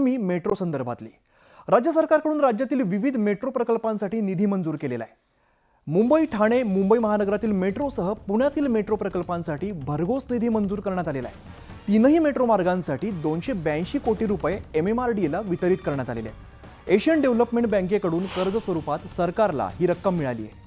बातमी मेट्रो संदर्भातली। राज्य सरकारकडून राज्यातील विविध मेट्रो प्रकल्पांसाठी निधी मंजूर केलेला आहे। मुंबई ठाणे मुंबई महानगरातील मेट्रोसह पुण्यातील मेट्रो प्रकल्पांसाठी भरघोस निधी मंजूर करण्यात आलेला आहे। तीनही मेट्रो मार्गांसाठी 282 कोटी रुपये MMRDAला वितरित करण्यात आलेले आहे। एशियन डेव्हलपमेंट बँकेकडून कर्ज स्वरूपात सरकारला ही रक्कम मिळाली आहे।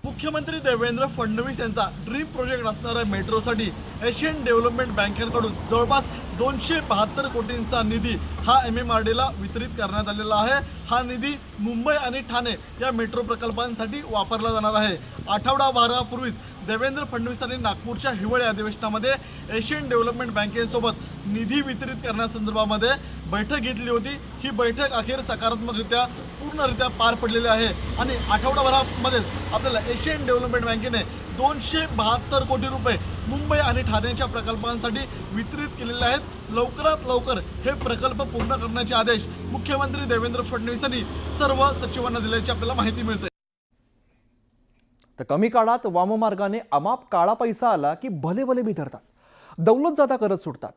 मुख्यमंत्री देवेंद्र फडणवीस यांचा ड्रीम प्रोजेक्ट असणाऱ्या मेट्रोसाठी एशियन डेव्हलपमेंट बँकेकडून जवळपास 272 कोटींचा निधी हा MMRDAला वितरित करण्यात आलेला आहे। हा निधी मुंबई आणि ठाणे या मेट्रो प्रकल्पांसाठी वापरला जाणार आहे। आठवडाभरापूर्वीच देवेंद्र फडणवीसांनी नागपूरच्या हिवाळी अधिवेशनामध्ये एशियन डेव्हलपमेंट बँकेसोबत निधी वितरित करण्यासंदर्भामध्ये बैठक घेतली होती। ही बैठक अखेर सकारात्मकरित्या पूर्णरित्या पार पडलेली आहे आणि आठवडाभरामध्येच आपल्याला एशियन डेव्हलपमेंट बँकेने 272 कोटी रुपये मुंबई आणि ठाण्याच्या प्रकल्पांसाठी वितरित केलेले आहेत। लवकरात लवकर हे प्रकल्प पूर्ण करण्याचे आदेश मुख्यमंत्री देवेंद्र फडणवीस यांनी सर्व सचिवांना दिल्याची आपल्याला माहिती मिळते। तर कमी काळात वाममार्गाने अमाप काळा पैसा आला की भले भले बिथरतात, दौलतजादा करत सुटतात।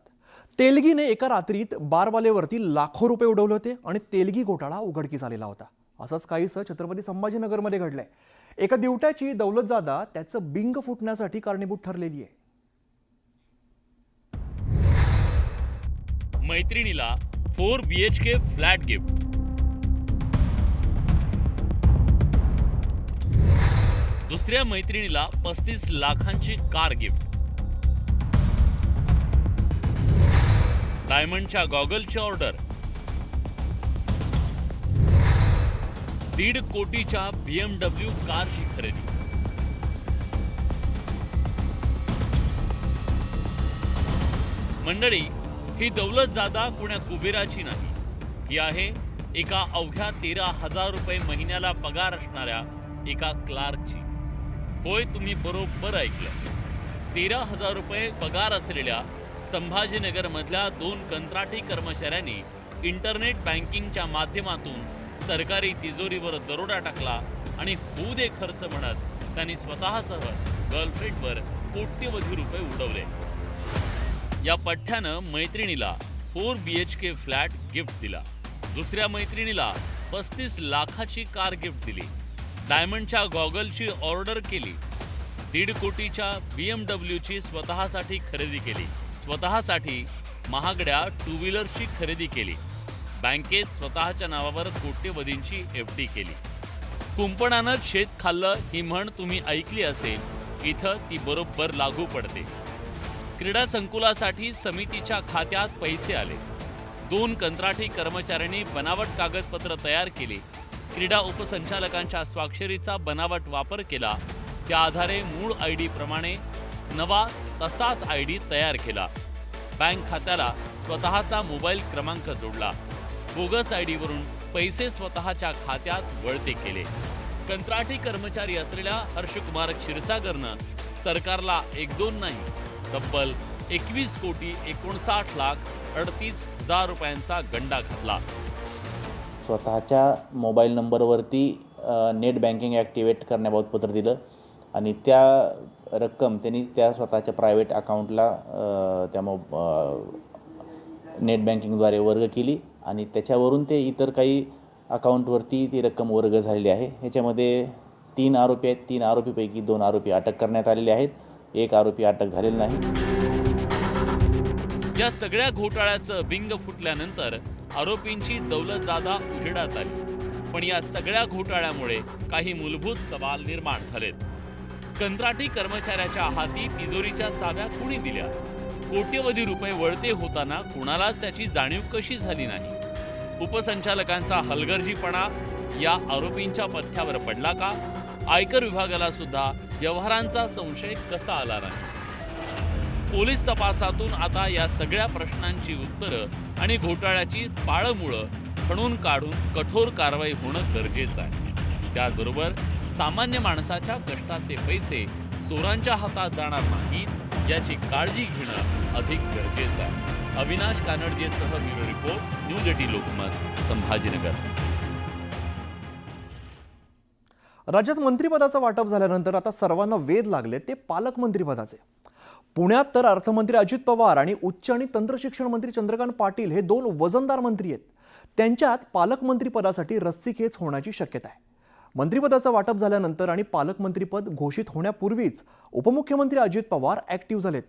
तेलगीने एका रात्रीत बारवालेवरती लाखो रुपये उडवले होते आणि तेलगी घोटाळा उघडकीस आलेला होता। असंच काहीसं छत्रपती संभाजीनगरमध्ये घडलंय। एका दिवट्याची दौलतजादा त्याचं बिंग फुटण्यासाठी कारणीभूत ठरलेली आहे। मैत्रिणीला 4 BHK फ्लॅट गिफ्ट, दुसऱ्या मैत्रिणीला 35 लाखांची कार गिफ्ट, डायमंडच्या गॉगलची ऑर्डर, 1.5 कोटीच्या BMW कारची खरेदी। मंडळी, ही दौलतजादा कोण्या कुबेराची नाही, ही आहे एका अवघ्या 13,000 रुपये महिन्याला पगार असणाऱ्या एका क्लार्कची। होय, तुम्ही बरोबर ऐकलं। 13,000 रुपये पगार असलेल्या संभाजीनगरमधल्या 2 कंत्राटी कर्मचाऱ्यांनी इंटरनेट बँकिंगच्या माध्यमातून सरकारी तिजोरीवर दरोडा टाकला आणि होऊ दे खर्च म्हणत त्यांनी स्वतःसह गर्लफ्रेंडवर कोट्यवधी रुपये उडवले। या पठ्ठ्यानं मैत्रिणीला 4 BHK फ्लॅट गिफ्ट दिला, दुसऱ्या मैत्रिणीला 35 लाखाची कार गिफ्ट दिली, डायमंडच्या गॉगलची ऑर्डर केली, 1.5 कोटीच्या BMWची स्वतःसाठी खरेदी केली, स्वतःसाठी महागड्या 2 व्हीलरची खरेदी केली, बँकेत स्वतःच्या नावावर कोट्यवधींची FD केली। कुंपणानं शेत खाल्लं ही म्हण तुम्ही ऐकली असेल, इथं ती बरोबर लागू पडते। क्रीडा संकुलासाठी समितीच्या खात्यात पैसे आले, 2 कंत्राटी कर्मचाऱ्यांनी बनावट कागदपत्र तयार केली, क्रीडा उपसंचालकांच्या स्वाक्षरीचा बनावट वापर केला, त्या आधारे मूळ ID प्रमाणे नवा तसाच ID तयार केला, बँक खात्याला स्वतःचा मोबाईल क्रमांक जोडला, बोगस ID वरून पैसे स्वतःच्या खात्यात वळते केले। कंत्राटी कर्मचारी असलेल्या हर्षकुमार क्षीरसागरनं सरकारला 1-2 नाही, तब्बल 21 कोटी 59 लाख 38 हजार रुपयांचा गंडा घातला। स्वतःच्या मोबाईल नंबरवरती नेट बँकिंग ॲक्टिवेट करण्याबाबत पत्र दिलं आणि त्या रक्कम त्यांनी त्या स्वतःच्या प्रायव्हेट अकाउंटला त्या नेट बँकिंगद्वारे वर्ग केली आणि त्याच्यावरून ते इतर काही अकाउंटवरती ती रक्कम वर्ग झालेली आहे। ह्याच्यामध्ये 3 आरोपी आहेत। 3 आरोपीपैकी 2 आरोपी अटक करण्यात आलेले आहेत, 1 आरोपी अटक झालेला नाही। या सगळ्या घोटाळ्याचं बिंग फुटल्यानंतर आरोपींची दौलतजादा उजेडात आली, पण या सगळ्या घोटाळ्यामुळे काही मूलभूत सवाल निर्माण झालेत। कंत्राटी कर्मचाऱ्याच्या हाती तिजोरीच्या चाव्या कुणी दिल्या? कोट्यवधी रुपये वळते होताना कुणालाच त्याची जाणीव कशी झाली नाही? उपसंचालकांचा हलगर्जीपणा या आरोपींच्या पथ्यावर पडला का? आयकर विभागाला सुद्धा व्यवहारांचा संशय कसा आला नाही? पोलीस तपासातून आता या सगळ्या प्रश्नांची उत्तरं आणि घोटाळ्याची पाळमुळं खणून काढून कठोर कारवाई होणं गरजेचं आहे। त्याचबरोबर सामान्य माणसाच्या कष्टाचे पैसे चोरांच्या हातात जाणार नाहीत याची काळजी घेणं अधिक गरजेचं आहे। अविनाश कानडजेसह bureau report, news 18 Lokmat, Sambhajinagar. राज्यात मंत्रिपदाचं वाटप झाल्यानंतर आता सर्वांना वेध लागले ते पालकमंत्रीपदाचे. पुण्यात तर अर्थमंत्री अजित पवार आणि उच्च आणि तंत्रशिक्षण मंत्री चंद्रकांत पाटील हे दोन वजनदार मंत्री आहेत. त्यांच्यात पालकमंत्रीपदासाठी रस्सीखेच होण्याची शक्यता आहे. मंत्रिपदाचं वाटप झाल्यानंतर आणि पालकमंत्रीपद घोषित होण्यापूर्वीच उपमुख्यमंत्री अजित पवार ॲक्टिव्ह झालेत.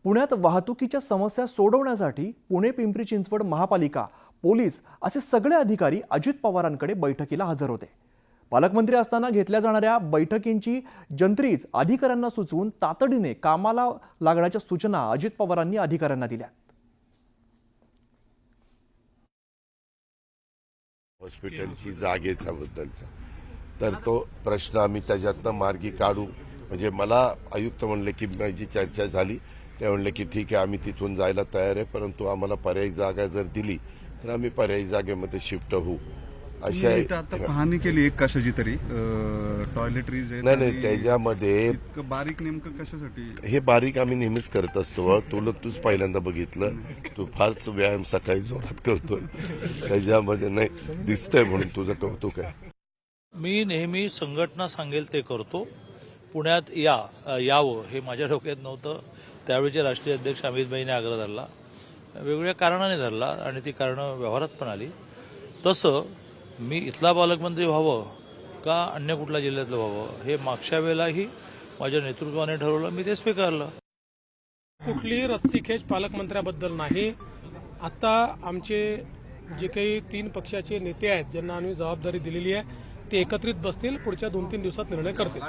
पुण्यात वाहतुकीच्या समस्या सोडवण्यासाठी पुणे पिंपरी चिंचवड महापालिका, पोलीस असे सगळे अधिकारी अजित पवारांकडे बैठकीला हजर होते. पालकमंत्री असताना घेतल्या जाणाऱ्या बैठकींची जंत्रीच अधिकाऱ्यांना सुचवून तातडीने कामाला लागण्याच्या सूचना अजित पवारांनी अधिकाऱ्यांना दिल्या. हॉस्पिटलची जागेचा बद्दलचा तर तो प्रश्न आम्ही त्याच्यातनं मार्गी काढू. म्हणजे मला आयुक्त म्हणले की माझी चर्चा झाली, ते म्हणले की ठीक आहे आम्ही तिथून जायला तयार आहे, परंतु आम्हाला पर्यायी जागा जर दिली तर आम्ही पर्यायी जागेमध्ये शिफ्ट होऊ. अशा आता पाहणी केली एक कशाची तरी टॉयलेटरीज नाही त्याच्यामध्ये बारीक नेमकं कशासाठी हे बारीक आम्ही नेहमीच करत असतो. तूच पहिल्यांदा बघितलं, तू फारच व्यायाम सकाळी जोरात करतो, त्याच्यामध्ये नाही दिसतंय म्हणून तुझं कौतुक आहे. मी नेहमी संघटना सांगेल ते करतो. पुण्यात यावं हे माझ्या डोक्यात नव्हतं. त्यावेळीचे राष्ट्रीय अध्यक्ष अमित भाईने आग्रह धरला, वेगवेगळ्या कारणाने धरला आणि ती कारणं व्यवहारात पण आली. तसं मी इथला पालकमंत्री व्हावं का अन्य कुठल्या जिल्ह्यातलं व्हावं हे मागच्या वेळेलाही माझ्या नेतृत्वाने ठरवलं, मी ते स्वीकारलं. कुठलीही रस्सीखेच पालकमंत्र्याबद्दल नाही. आता आमचे जे काही 3 पक्षाचे नेते आहेत ज्यांना आम्ही जबाबदारी दिलेली आहे ते एकत्रित बसतील, पुढच्या 2-3 दिवसात निर्णय करतील.